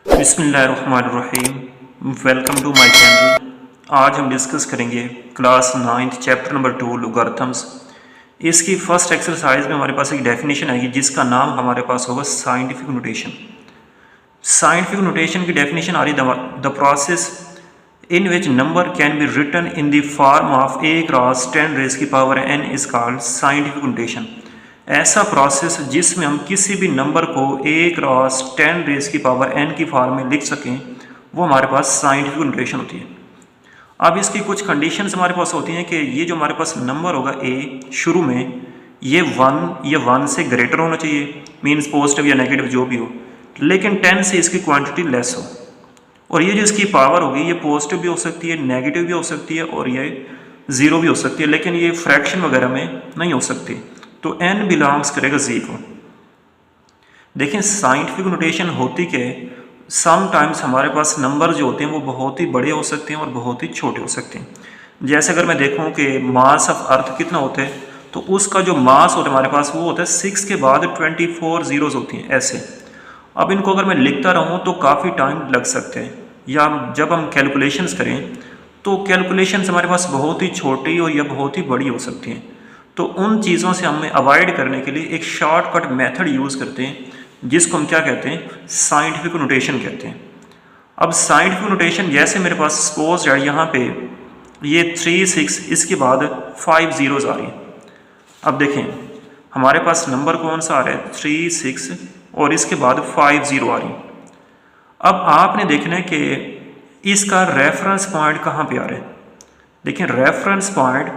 बिस्मिल्लाहिर्रहमानिर्रहीम। Welcome to my channel. आज हम डिस्कस करेंगे class 9th chapter number 2 logarithms. इसकी फर्स्ट एक्सरसाइज में हमारे पास एक डेफिनेशन आएगी जिसका नाम हमारे पास होगा साइंटिफिक नोटेशन। साइंटिफिक नोटेशन की डेफिनेशन आ रही the process in which number can be written in the form of a cross 10 raise की power n is called scientific notation. ऐसा प्रोसेस जिसमें हम किसी भी नंबर को a क्रॉस 10 रेज़ की पावर n की फॉर्म में लिख सकें वो हमारे पास साइंटिफिक नोटेशन होती है। अब इसकी कुछ कंडीशंस हमारे पास होती हैं कि ये जो हमारे पास नंबर होगा a शुरू में ये 1 या 1 से ग्रेटर होना चाहिए, मीन्स पॉजिटिव या नेगेटिव जो भी हो, लेकिन 10 से इसकी क्वांटिटी लेस हो। और ये जो इसकी पावर होगी ये पॉजिटिव भी हो सकती है, नेगेटिव भी हो सकती है और ये ज़ीरो भी हो सकती है, लेकिन ये फ्रैक्शन वगैरह में नहीं हो सकती। तो n बिलोंग्स करेगा जी को। देखें साइंटिफिक नोटेशन होती कि समटाइम्स हमारे पास नंबर जो होते हैं वो बहुत ही बड़े हो सकते हैं और बहुत ही छोटे हो सकते हैं। जैसे अगर मैं देखूं कि मास ऑफ अर्थ कितना होता है तो उसका जो मास होता है हमारे पास वो होता है 6 के बाद 24 जीरोज़ होती हैं ऐसे। अब इनको अगर मैं लिखता रहूं तो काफ़ी टाइम लग सकते हैं, या जब हम कैलकुलेशंस करें तो कैलकुलेशंस हमारे पास बहुत ही छोटी और या बहुत ही बड़ी हो सकती हैं। तो उन चीज़ों से हमें अवॉइड करने के लिए एक शॉर्टकट मेथड यूज़ करते हैं जिसको हम क्या कहते हैं, साइंटिफिक नोटेशन कहते हैं। अब साइंटिफिक नोटेशन जैसे मेरे पास सपोज है यहाँ पे ये 3 6 इसके बाद 5 जीरोज़ आ रही हैं। अब देखें हमारे पास नंबर कौन सा आ रहा है 3 6 और इसके बाद 5 0 आ रही। अब आपने देखना है कि इसका रेफरेंस पॉइंट कहाँ पे आ रहा है। देखें रेफरेंस पॉइंट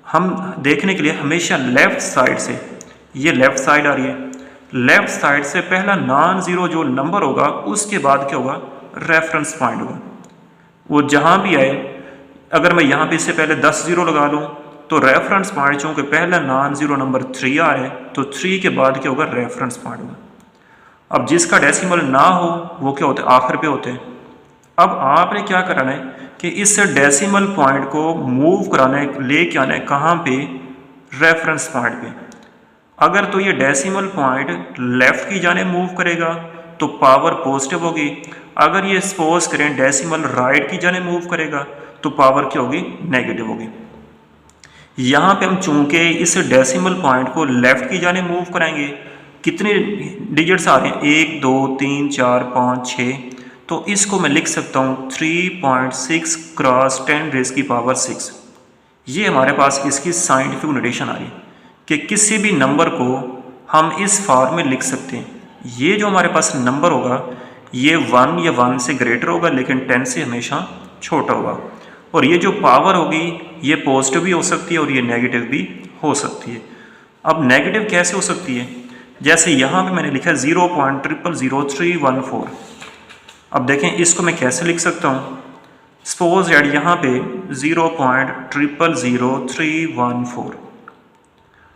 हम देखने के लिए हमेशा लेफ़्ट साइड से, ये लेफ़्ट साइड आ रही है, लेफ़्ट साइड से पहला नॉन ज़ीरो जो नंबर होगा उसके बाद क्या होगा, रेफरेंस पॉइंट होगा। वो जहाँ भी आए, अगर मैं यहाँ पे इससे पहले 10 ज़ीरो लगा लूँ तो रेफरेंस पॉइंट चूँकि पहला नॉन ज़ीरो नंबर 3 आ रहा है तो 3 के बाद क्या होगा, रेफरेंस पॉइंट होगा। अब जिसका डेसिमल ना हो वो क्या होते हैं, आखिर पे होते हैं। अब आपने क्या करना है कि इस डेसिमल पॉइंट को मूव कराना है, लेके आना है कहाँ पे, रेफरेंस पॉइंट पे। अगर तो ये डेसिमल पॉइंट लेफ़्ट की जाने मूव करेगा तो पावर पॉजिटिव होगी, अगर ये सपोज करें डेसिमल राइट की जाने मूव करेगा तो पावर क्या होगी, नेगेटिव होगी। यहाँ पे हम चूंकि इस डेसिमल पॉइंट को लेफ़्ट की जाने मूव कराएंगे, कितने डिजिट्स आ रहे हैं 1 2 3 4 5 6, तो इसको मैं लिख सकता हूँ 3.6 क्रॉस 10 रेज़ की पावर 6। ये हमारे पास इसकी साइंटिफिक नोटेशन आ रही है कि किसी भी नंबर को हम इस फॉर्म में लिख सकते हैं। ये जो हमारे पास नंबर होगा ये 1 या 1 से ग्रेटर होगा लेकिन 10 से हमेशा छोटा होगा। और ये जो पावर होगी ये पॉजिटिव भी हो सकती है और ये नेगेटिव भी हो सकती है। अब नेगेटिव कैसे हो सकती है, जैसे यहाँ पे मैंने लिखा है 0.000314। अब देखें इसको मैं कैसे लिख सकता हूँ, सपोज यार यहाँ पे 0.000314।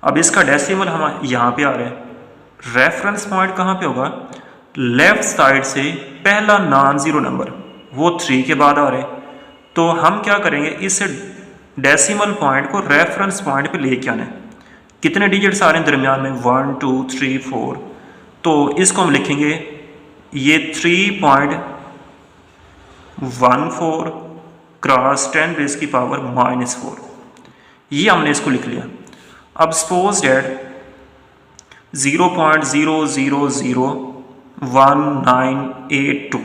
अब इसका डेसिमल हम यहाँ पे आ रहा है, रेफरेंस पॉइंट कहाँ पे होगा, लेफ्ट साइड से पहला नॉन ज़ीरो नंबर वो 3 के बाद आ रहे हैं। तो हम क्या करेंगे, इस डेसिमल पॉइंट को रेफरेंस पॉइंट पे लेके आना है। कितने डिजिट्स आ रहे हैं दरमियान में, 1 2 3 4, तो इसको हम लिखेंगे ये 3.14 क्रॉस 10 रेज़ की पावर -4। ये हमने इसको लिख लिया। अब सपोज डेट 0.000198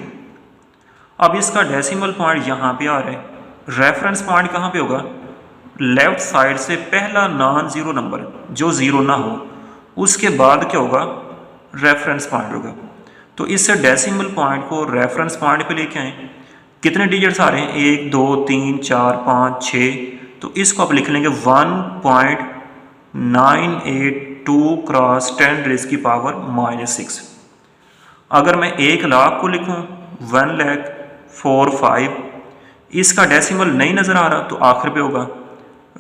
अब इसका डेसिमल पॉइंट यहाँ पे आ रहा है, रेफरेंस पॉइंट कहाँ पे होगा, लेफ्ट साइड से पहला नॉन ज़ीरो नंबर जो ज़ीरो ना हो उसके बाद क्या होगा, रेफरेंस पॉइंट होगा। तो इस डेसिमल पॉइंट को रेफरेंस पॉइंट पे लेके आए, कितने डिजिट्स आ रहे हैं 1 2 3 4 5 6, तो इसको आप लिख लेंगे 1.982 क्रॉस 10 रेज़ की पावर -6। अगर मैं 1 लाख को लिखूं 1,45,000, इसका डेसिमल नहीं नज़र आ रहा तो आखिर पे होगा।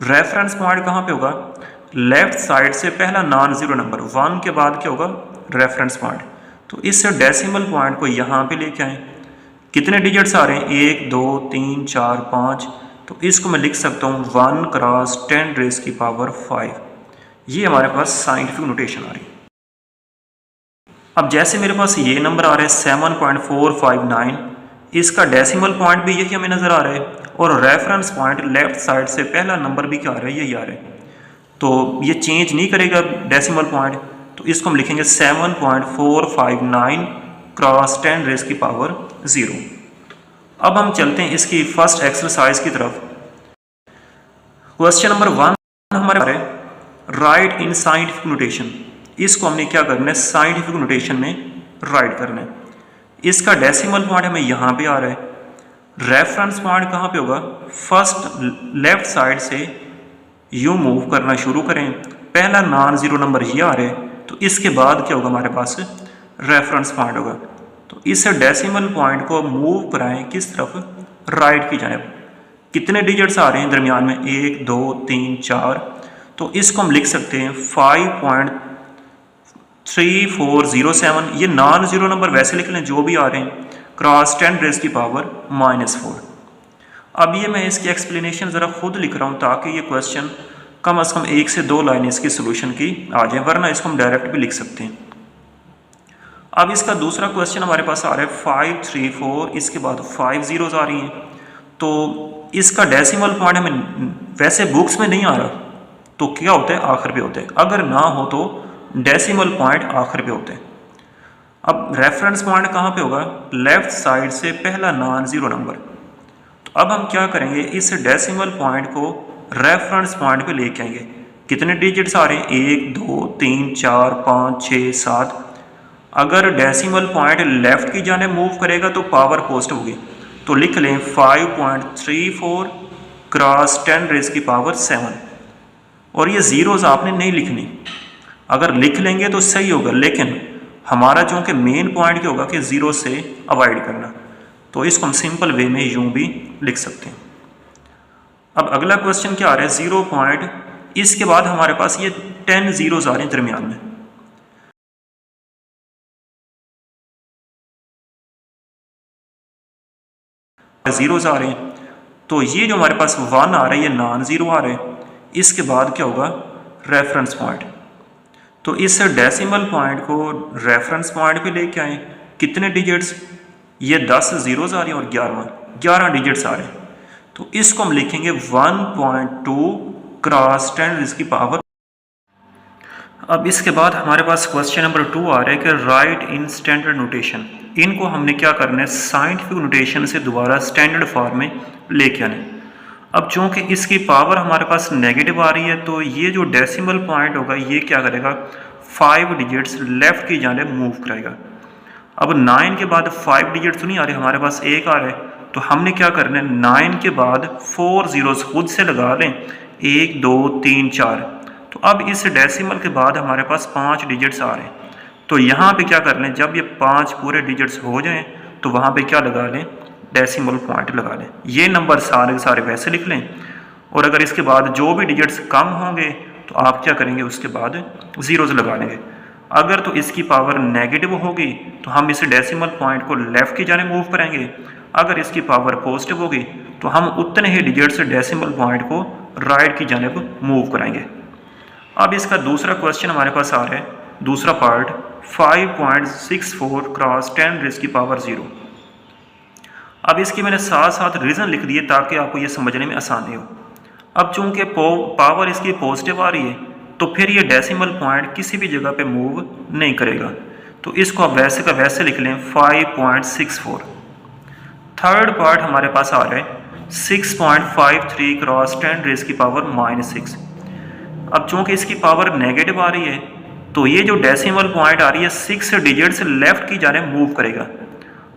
रेफरेंस पॉइंट कहाँ पे होगा, लेफ्ट साइड से पहला नॉन ज़ीरो नंबर 1 के बाद क्या होगा, रेफरेंस पॉइंट। तो इस डेसिमल पॉइंट को यहाँ पे लेके आए, कितने डिजिट्स आ रहे हैं 1 2 3 4 5, तो इसको मैं लिख सकता हूँ 1 क्रॉस 10 रेज़ की पावर 5। ये हमारे पास साइंटिफिक नोटेशन आ रही है। अब जैसे मेरे पास ये नंबर आ रहा है 7.459, इसका डेसिमल पॉइंट भी यही हमें नज़र आ रहा है और रेफरेंस पॉइंट लेफ्ट साइड से पहला नंबर भी क्या आ रहा है, यही आ रहा है। तो ये चेंज नहीं करेगा डेसिमल पॉइंट, तो इसको हम लिखेंगे 7.459 क्रॉस 10 रेज़ की पावर 0। अब हम चलते हैं इसकी फर्स्ट एक्सरसाइज की तरफ। क्वेश्चन नंबर 1 हमारे पास है राइट इन साइंटिफिक नोटेशन। इसको हमने क्या करना है, साइंटिफिक नोटेशन में राइट करना है। इसका डेसिमल पॉइंट हमें यहाँ पे आ रहा है, रेफरेंस पॉइंट कहाँ पे होगा, फर्स्ट लेफ्ट साइड से यूँ मूव करना शुरू करें, पहला नॉन ज़ीरो नंबर ये आ रहा है, तो इसके बाद क्या होगा, हमारे पास रेफरेंस पॉइंट होगा। तो इस डेसिमल पॉइंट को मूव कराएं किस तरफ, राइट की जानिब। कितने डिजिट्स आ रहे हैं दरमियान में, 1 2 3 4, तो इसको हम लिख सकते हैं 5.3407। ये नॉन ज़ीरो नंबर वैसे लिख लें जो भी आ रहे हैं, क्रॉस 10 रेज़ की पावर -4। अब ये मैं इसकी एक्सप्लेनेशन ज़रा खुद लिख रहा हूँ ताकि ये क्वेश्चन कम से कम 1 से 2 लाइन इसकी सोल्यूशन की आ जाए, वरना इसको हम डायरेक्ट भी लिख सकते हैं। अब इसका दूसरा क्वेश्चन हमारे पास आ रहा है 534, इसके बाद 5 ज़ीरोज़ आ रही हैं, तो इसका डेसिमल पॉइंट हमें वैसे बुक्स में नहीं आ रहा, तो क्या होता है, आखिर पे होता है। अगर ना हो तो डेसिमल पॉइंट आखिर पे होते हैं। अब रेफरेंस पॉइंट कहाँ पे होगा, लेफ्ट साइड से पहला नॉन ज़ीरो नंबर। तो अब हम क्या करेंगे, इस डेसिमल पॉइंट को रेफरेंस पॉइंट पे लेके आएंगे। कितने डिजिट्स आ रहे हैं, 1 2 3 4 5 6 7। अगर डेसिमल पॉइंट लेफ्ट की जाने मूव करेगा तो पावर पॉजिटिव होगी, तो लिख लें 5.34 क्रॉस 10 रेज़ की पावर 7। और ये ज़ीरोज़ आपने नहीं लिखनी, अगर लिख लेंगे तो सही होगा, लेकिन हमारा चूँकि मेन पॉइंट क्या होगा कि ज़ीरो से अवॉइड करना, तो इसको हम सिंपल वे में यूँ भी लिख सकते हैं। अब अगला क्वेश्चन क्या आ रहा है, 0 पॉइंट, इसके बाद हमारे पास ये 10 ज़ीरोज़ आ रहे हैं दरमियान में। ज़ीरोज़ आ रहे हैं, तो ये जो हमारे पास 1 आ रहा है, ये नॉन ज़ीरो आ रहा है। इसके बाद क्या होगा, रेफरेंस पॉइंट। तो इस डेसिमल पॉइंट को रेफरेंस पॉइंट पे लेके आए। कितने डिजिट्स, ये 10 ज़ीरोज़ आ रही हैं और 11 डिजिट्स आ रहे हैं, तो इसको हम लिखेंगे 1.2 क्रॉस 10 रेज़ की पावर। अब इसके बाद हमारे पास क्वेश्चन नंबर 2 आ रहा है कि राइट इन स्टैंडर्ड नोटेशन। इनको हमने क्या करना है, साइंटिफिक नोटेशन से दोबारा स्टैंडर्ड फॉर्म में लेके आने। अब चूँकि इसकी पावर हमारे पास नेगेटिव आ रही है, तो ये जो डेसिमल पॉइंट होगा ये क्या करेगा, 5 डिजिट्स लेफ़्ट की जानिब मूव कराएगा। अब 9 के बाद 5 डिजिट्स तो नहीं आ रहे, हमारे पास 1 आ रहा है, तो हमने क्या करना है, 9 के बाद 4 ज़ीरोज़ खुद से लगा लें, 1 2 3 4। तो अब इस डेसिमल के बाद हमारे पास 5 डिजिट्स आ रहे हैं, तो यहाँ पे क्या कर लें, जब ये 5 पूरे डिजिट्स हो जाएं तो वहाँ पे क्या लगा लें, डेसिमल पॉइंट लगा लें। ये नंबर सारे के सारे वैसे लिख लें, और अगर इसके बाद जो भी डिजिट्स कम होंगे तो आप क्या करेंगे, उसके बाद ज़ीरोज़ लगा लेंगे। अगर तो इसकी पावर नेगेटिव होगी तो हम इस डेसिमल पॉइंट को लेफ़्ट की जानिब मूव करेंगे, अगर इसकी पावर पॉजिटिव होगी तो हम उतने ही डिजिट्स डेसिमल पॉइंट को राइट की जानिब मूव कराएंगे। अब इसका दूसरा क्वेश्चन हमारे पास आ रहा है, दूसरा पार्ट 5.64 क्रॉस 10 रेज़ की पावर 0। अब इसकी मैंने साथ साथ रीज़न लिख दिए ताकि आपको ये समझने में आसानी हो। अब चूँकि पावर इसकी पॉजिटिव आ रही है, तो फिर ये डेसिमल पॉइंट किसी भी जगह पे मूव नहीं करेगा, तो इसको आप वैसे का वैसे लिख लें 5.64। थर्ड पार्ट हमारे पास आ रहा है 6.53 क्रॉस 10 रेज़ की पावर -6। अब चूँकि इसकी पावर नेगेटिव आ रही है, तो ये जो डेसिमल पॉइंट आ रही है 6 डिजिट्स लेफ़्ट की जानिब मूव करेगा।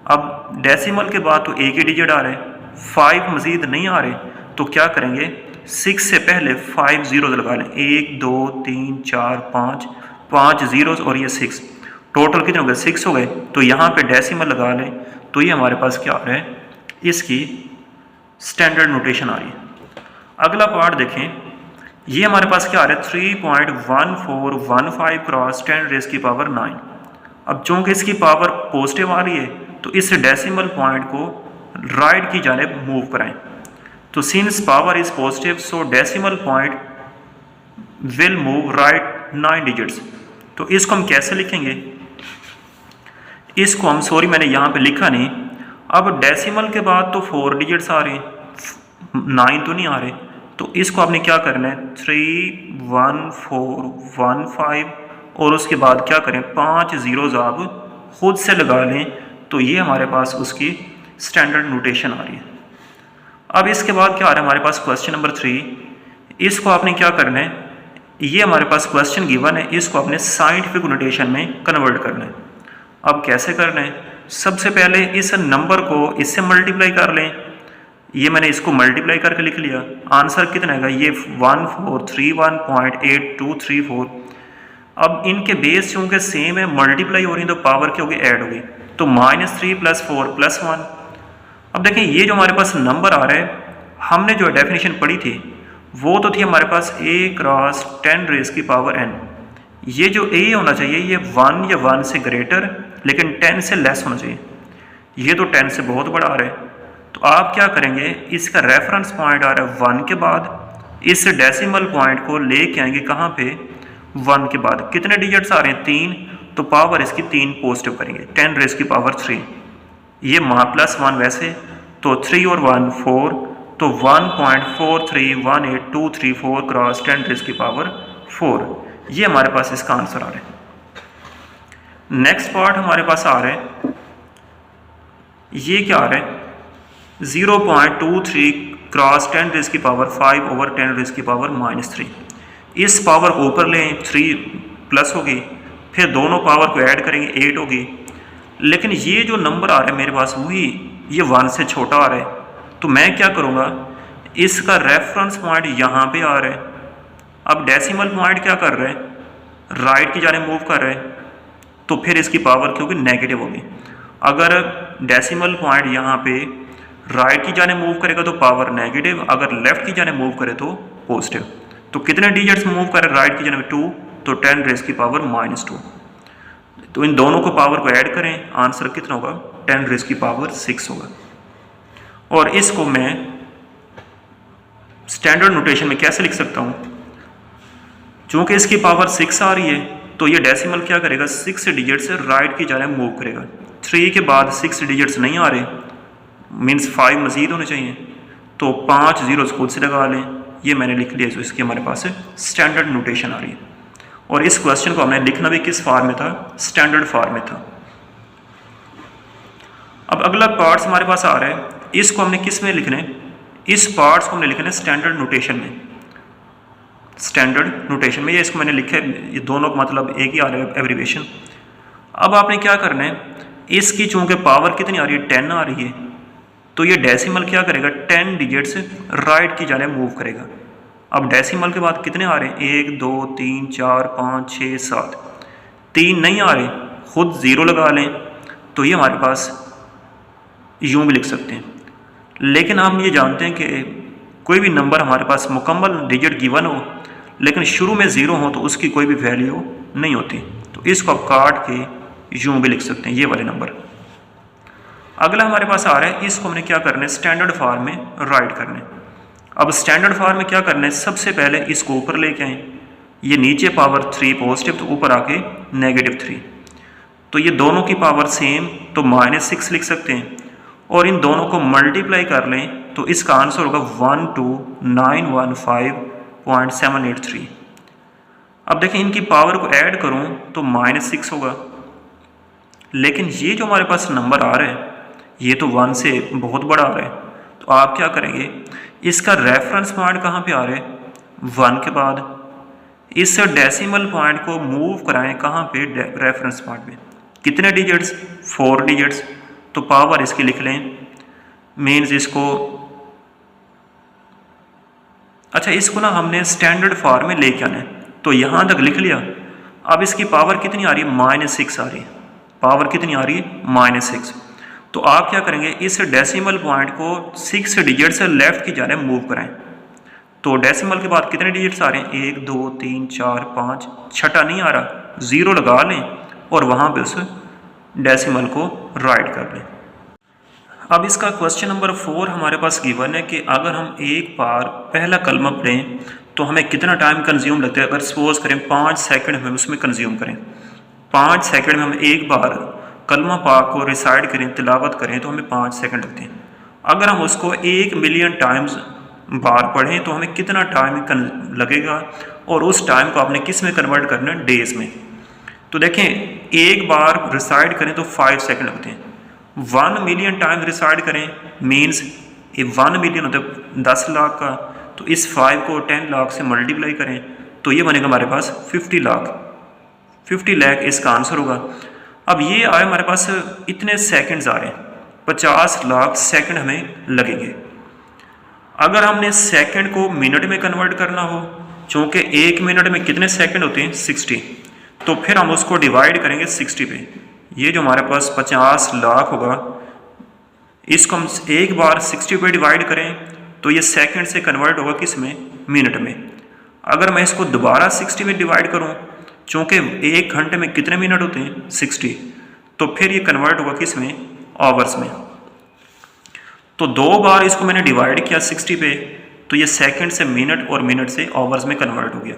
अब डेसिमल के बाद तो एक ही डिजिट आ रहे हैं, 5 मज़ीद नहीं आ रहे, तो क्या करेंगे, 6 से पहले 5 ज़ीरोज़ लगा लें, 1 2 3 4 5 ज़ीरोज़ और ये 6, टोटल कितने हो गए, 6 हो गए। तो यहाँ पे डेसिमल लगा लें, तो ये हमारे पास क्या आ रहा है, इसकी स्टैंडर्ड नोटेशन आ रही है। अगला पार्ट देखें, ये हमारे पास क्या आ रहा है, 3.1415 क्रॉस 10 रेज़ की पावर 9। अब चूँकि इसकी पावर पॉजिटिव आ रही है, तो इस डेसिमल पॉइंट को राइट की जानिब मूव कराएं। तो since power is positive, so decimal point will move right 9 digits. तो इसको हम कैसे लिखेंगे, इसको हम, सॉरी मैंने यहाँ पे लिखा नहीं, अब डेसिमल के बाद तो 4 डिजिट्स आ रहे हैं, 9 तो नहीं आ रहे, तो इसको आपने क्या करना है 3 1 4 1 5 और उसके बाद क्या करें 5 जीरोज आप खुद से लगा लें, तो ये हमारे पास उसकी स्टैंडर्ड नोटेशन आ रही है। अब इसके बाद क्या आ रहा है हमारे पास क्वेश्चन नंबर 3, इसको आपने क्या करना है, ये हमारे पास क्वेश्चन गिवन है, इसको आपने साइंटिफिक नोटेशन में कन्वर्ट करना है। अब कैसे करना है, सबसे पहले इस नंबर को इससे मल्टीप्लाई कर लें, ये मैंने इसको मल्टीप्लाई करके लिख लिया, आंसर कितना है ये 1431.8234। अब इनके बेस चूँकि सेम है, मल्टीप्लाई हो रही है तो पावर क्या होगी ऐड होगी, तो -3 + 4 + 1। अब देखें ये जो हमारे पास नंबर आ रहा है, हमने जो डेफिनेशन पढ़ी थी वो तो थी हमारे पास a क्रॉस 10⁻n। ये जो a होना चाहिए ये 1 या 1 से ग्रेटर लेकिन 10 से लेस होना चाहिए, ये तो 10 से बहुत बड़ा आ रहा है। तो आप क्या करेंगे, इसका रेफरेंस पॉइंट आ रहा है 1 के बाद, इस डेसिमल पॉइंट को लेके आएंगे कहाँ पे 1 के बाद, कितने डिजिट्स आ रहे हैं 3, तो पावर इसकी 3 पॉजिटिव करेंगे 10⁻3। ये +1 वैसे तो 3 और 1 4, तो 1.431824 क्रॉस 10⁻4, ये हमारे पास इसका आंसर आ रहा है। नेक्स्ट पार्ट हमारे पास आ रहा है, ये क्या आ रहा है 0.23 क्रॉस 10⁻5/10⁻3। इस पावर को ऊपर लें 3 प्लस होगी, फिर दोनों पावर को ऐड करेंगे 8 होगी, लेकिन ये जो नंबर आ रहा है मेरे पास वही ये 1 से छोटा आ रहा है, तो मैं क्या करूँगा, इसका रेफरेंस पॉइंट यहाँ पे आ रहा है। अब डेसिमल पॉइंट क्या कर रहा है, राइट की जाने मूव कर रहा है, तो फिर इसकी पावर क्योंकि नेगेटिव होगी। अगर डेसिमल पॉइंट यहाँ पे राइट की जाने मूव करेगा तो पावर नेगेटिव, अगर लेफ्ट की जाने मूव करे तो पॉजिटिव। तो कितने डिजिट्स मूव करे राइट की जाने 2, तो 10⁻2। तो इन दोनों को पावर को ऐड करें, आंसर कितना होगा 10⁻6 होगा। और इसको मैं स्टैंडर्ड नोटेशन में कैसे लिख सकता हूँ, चूँकि इसकी पावर 6 आ रही है तो ये डेसिमल क्या करेगा 6 डिजिट से राइट की जाने मूव करेगा। 3 के बाद 6 डिजिट्स नहीं आ रहे, मीन्स 5 मज़ीद होने चाहिए, तो 5 जीरोस खुद से लगा लें, ये मैंने लिख लिया, तो इसकी हमारे पास स्टैंडर्ड नोटेशन आ रही है। और इस क्वेश्चन को हमने लिखना भी किस फॉर्म में था, स्टैंडर्ड फॉर्म में था। अब अगला पार्ट्स हमारे पास आ रहा है, इसको हमने किस में लिखना है, इस पार्ट्स को हमने लिखना है स्टैंडर्ड नोटेशन में। स्टैंडर्ड नोटेशन में ये इसको मैंने लिखा है, ये दोनों का मतलब एक ही आ रहा है एब्रीविएशन। अब आपने क्या करना है, इसकी चूँकि पावर कितनी आ रही है 10 आ रही है, तो ये डेसिमल क्या करेगा 10 डिजिट्स राइट की जाने मूव करेगा। अब डेसिमल के बाद कितने आ रहे हैं 1 2 3 4 5 6 7, 3 नहीं आ रहे, खुद 0 लगा लें, तो ये हमारे पास यूँ भी लिख सकते हैं। लेकिन हम ये जानते हैं कि कोई भी नंबर हमारे पास मुकम्मल डिजिट गिवन हो लेकिन शुरू में 0 हो तो उसकी कोई भी वैल्यू नहीं होती, तो इसको आप काट के यूँ भी लिख सकते हैं ये वाले नंबर। अगला हमारे पास आ रहा है, इसको हमने क्या करना है स्टैंडर्ड फॉर्म में राइट करना है। अब स्टैंडर्ड फॉर्म में क्या करना है, सबसे पहले इसको ऊपर लेके आएँ, ये नीचे पावर 3 पॉजिटिव तो ऊपर आके -3, तो ये दोनों की पावर सेम तो -6 लिख सकते हैं, और इन दोनों को मल्टीप्लाई कर लें तो इसका आंसर होगा 12915.783। अब देखें इनकी पावर को ऐड करूं तो -6 होगा, लेकिन ये जो हमारे पास नंबर आ रहा है ये तो 1 से बहुत बड़ा आ रहा है, तो आप क्या करेंगे, इसका रेफरेंस पॉइंट कहाँ पे आ रहा है 1 के बाद, इस डेसिमल पॉइंट को मूव कराएं कहाँ पे रेफरेंस पॉइंट पे, कितने डिजिट्स 4 डिजिट्स, तो पावर इसकी लिख लें, मीन्स इसको अच्छा इसको ना हमने स्टैंडर्ड फॉर्म में लेके आना है, तो यहाँ तक लिख लिया। अब इसकी पावर कितनी आ रही है -6 आ रही है, पावर कितनी आ रही है -6, तो आप क्या करेंगे इस डेसिमल पॉइंट को 6 डिजिट से लेफ्ट की जाने मूव कराएं, तो डेसिमल के बाद कितने डिजिट्स आ रहे हैं 1 2 3 4 5, छठा नहीं आ रहा, 0 लगा लें और वहाँ पे उस डेसिमल को राइट कर लें। अब इसका क्वेश्चन नंबर 4 हमारे पास गिवन है कि अगर हम एक बार पहला कलमा पढ़ें तो हमें कितना टाइम कंज्यूम लगता है, अगर सपोज करें 5 सेकंड हम उसमें कंज्यूम करें, 5 सेकंड में हम एक बार कलमा पाक को रिसाइड करें, तिलावत करें तो हमें 5 सेकंड लगते हैं। अगर हम उसको 1 मिलियन टाइम्स बार पढ़ें तो हमें कितना टाइम लगेगा, और उस टाइम को आपने किस में कन्वर्ट करना है, डेज में। तो देखें, एक बार रिसाइड करें तो 5 सेकंड लगते हैं। 1 मिलियन टाइम्स रिसाइड करें मीन्स 1 मिलियन होता है 10 लाख का, तो इस 5 को 10 लाख से मल्टीप्लाई करें तो ये बनेगा हमारे पास 50 लाख। 50 लाख इसका आंसर होगा। अब ये आए हमारे पास इतने सेकंड्स आ रहे हैं, 50 लाख सेकंड हमें लगेंगे। अगर हमने सेकंड को मिनट में कन्वर्ट करना हो, चूँकि 1 मिनट में कितने सेकंड होते हैं, 60, तो फिर हम उसको डिवाइड करेंगे 60 पे। ये जो हमारे पास 50 लाख होगा, इसको हम एक बार 60 पे डिवाइड करें तो ये सेकंड से कन्वर्ट होगा किस में, मिनट में। अगर मैं इसको दोबारा 60 में डिवाइड करूं, चूँकि 1 घंटे में कितने मिनट होते हैं, 60, तो फिर ये कन्वर्ट होगा किस में, आवर्स में। तो 2 बार इसको मैंने डिवाइड किया 60 पे, तो ये सेकंड से मिनट और मिनट से आवर्स में कन्वर्ट हो गया।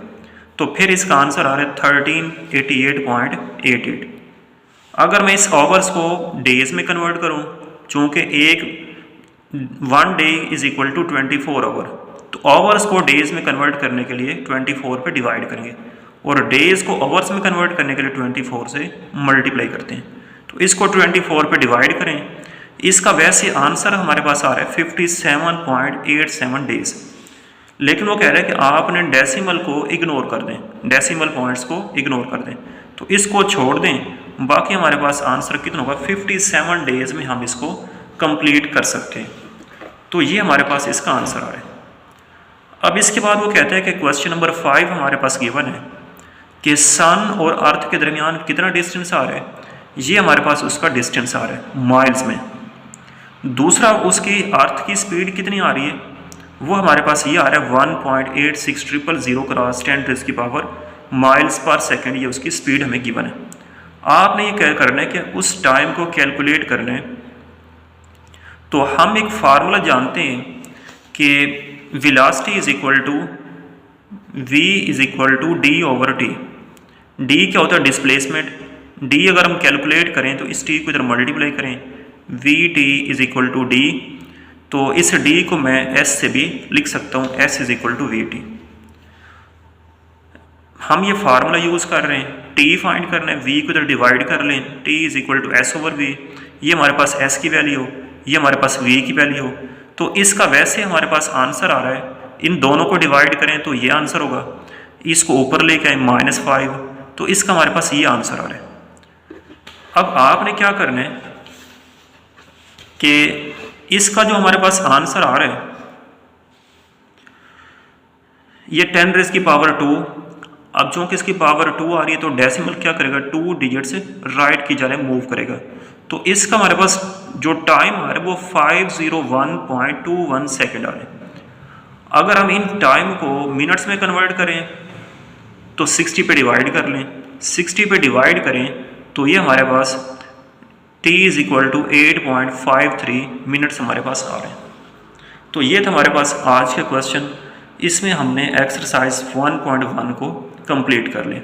तो फिर इसका आंसर आ रहा है 1388.88। अगर मैं इस आवर्स को डेज में कन्वर्ट करूं, चूँकि 1 day is equal to 24 hour, तो आवर्स को डेज में कन्वर्ट करने के लिए 24 पे डिवाइड करेंगे, और डेज को आवर्स में कन्वर्ट करने के लिए 24 से मल्टीप्लाई करते हैं। तो इसको 24 पे डिवाइड करें, इसका वैसे आंसर हमारे पास आ रहा है 57.87 डेज। लेकिन वो कह रहा है कि आपने डेसिमल को इग्नोर कर दें, डेसिमल पॉइंट्स को इग्नोर कर दें, तो इसको छोड़ दें, बाकी हमारे पास आंसर कितना होगा, 57 डेज में हम इसको कंप्लीट कर सकते हैं। तो ये हमारे पास इसका आंसर आ रहा है। अब इसके बाद वो कहता है कि क्वेश्चन नंबर 5 हमारे पास गिवन है कि सन और अर्थ के दरमियान कितना डिस्टेंस आ रहा है। ये हमारे पास उसका डिस्टेंस आ रहा है माइल्स में। दूसरा, उसकी अर्थ की स्पीड कितनी आ रही है, वो हमारे पास ये आ रहा है 1.8600 क्रॉस 10⁻⁴ माइल्स पर सेकेंड। ये उसकी स्पीड हमें गिवन है। आपने ये क्या करना है कि उस टाइम को कैलकुलेट करना है। तो हम एक फार्मूला जानते हैं कि velocity is equal to v is equal to d/t। d क्या होता है, डिस्प्लेसमेंट। d अगर हम कैलकुलेट करें तो इस t को इधर मल्टीप्लाई करें, vt is equal to d। तो इस d को मैं s से भी लिख सकता हूँ, s is equal to vt। हम ये फार्मूला यूज़ कर रहे हैं, t फाइंड करना है, v को इधर डिवाइड कर लें, t is equal to s/v। ये हमारे पास s की वैल्यू हो, ये हमारे पास v की वैल्यू हो। तो इसका वैसे हमारे पास आंसर आ रहा है, इन दोनों को डिवाइड करें तो ये आंसर होगा, इसको ऊपर लेके आए -5, तो इसका हमारे पास ये आंसर आ रहा है। अब आपने क्या करना है कि इसका जो हमारे पास आंसर आ रहा है, ये 10⁻²। अब चूँकि इसकी पावर 2 आ रही है तो डेसिमल क्या करेगा, 2 डिजिट से राइट की जाने मूव करेगा। तो इसका हमारे पास जो टाइम आ रहा है वो 501.21 सेकेंड आ रहे हैं। अगर हम इन टाइम को मिनट्स में कन्वर्ट करें तो 60 पे डिवाइड कर लें, 60 पे डिवाइड करें तो ये हमारे पास t is equal to 8.53 minutes हमारे पास आ रहे हैं। तो ये था हमारे पास आज का क्वेश्चन। इसमें हमने एक्सरसाइज 1.1 को कंप्लीट कर लें।